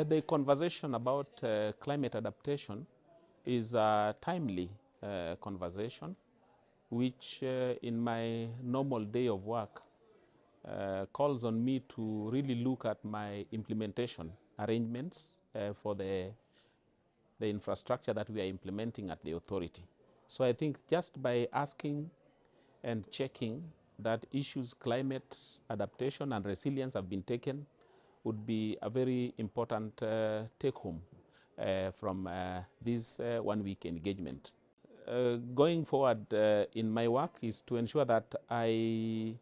The conversation about climate adaptation is a timely conversation, which in my normal day of work calls on me to really look at my implementation arrangements for the infrastructure that we are implementing at the authority. So I think just by asking and checking that issues climate adaptation and resilience have been taken would be a very important take-home from this one-week engagement. Going forward in my work is to ensure that I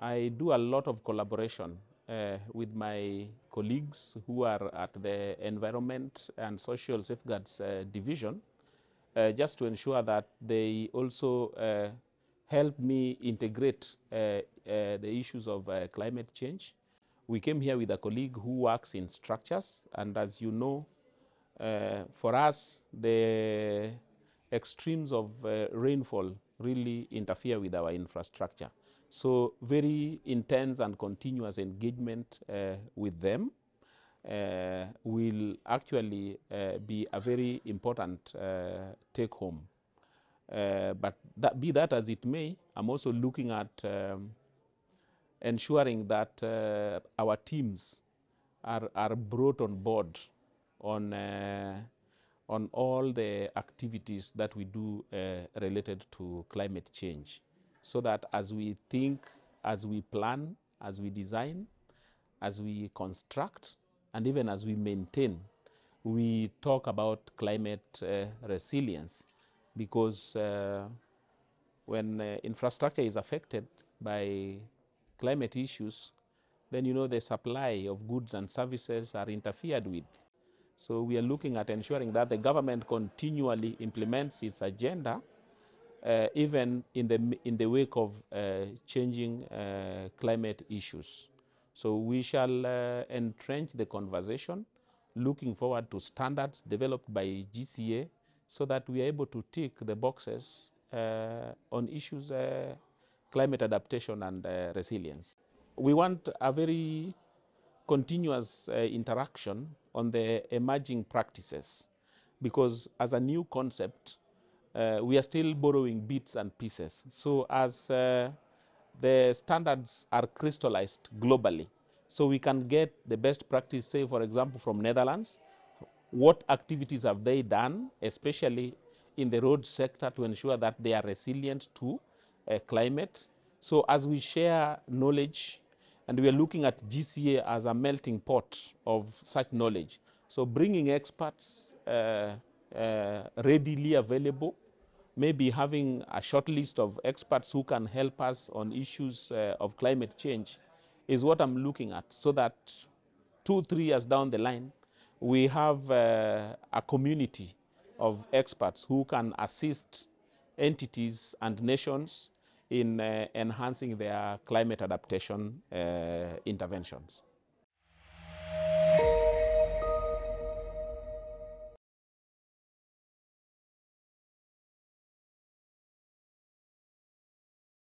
do a lot of collaboration with my colleagues who are at the Environment and Social Safeguards Division, just to ensure that they also help me integrate the issues of climate change. We came here with a colleague who works in structures, and as you know, for us, the extremes of rainfall really interfere with our infrastructure. So very intense and continuous engagement with them will actually be a very important take home. But be that as it may, I'm also looking at ensuring that our teams are brought on board on all the activities that we do related to climate change, so that as we think, as we plan, as we design, as we construct, and even as we maintain, we talk about climate resilience, because when infrastructure is affected by climate issues, then you know the supply of goods and services are interfered with. So we are looking at ensuring that the government continually implements its agenda, even in the wake of changing climate issues. So we shall entrench the conversation, looking forward to standards developed by GCA, so that we are able to tick the boxes on issues climate adaptation and resilience. We want a very continuous interaction on the emerging practices, because as a new concept, we are still borrowing bits and pieces. So as the standards are crystallized globally, so we can get the best practice, say for example from Netherlands, what activities have they done, especially in the road sector, to ensure that they are resilient to climate. So as we share knowledge, and we are looking at GCA as a melting pot of such knowledge. So bringing experts readily available, maybe having a short list of experts who can help us on issues of climate change is what I'm looking at, so that 2-3 years down the line, we have a community of experts who can assist entities and nations in enhancing their climate adaptation interventions.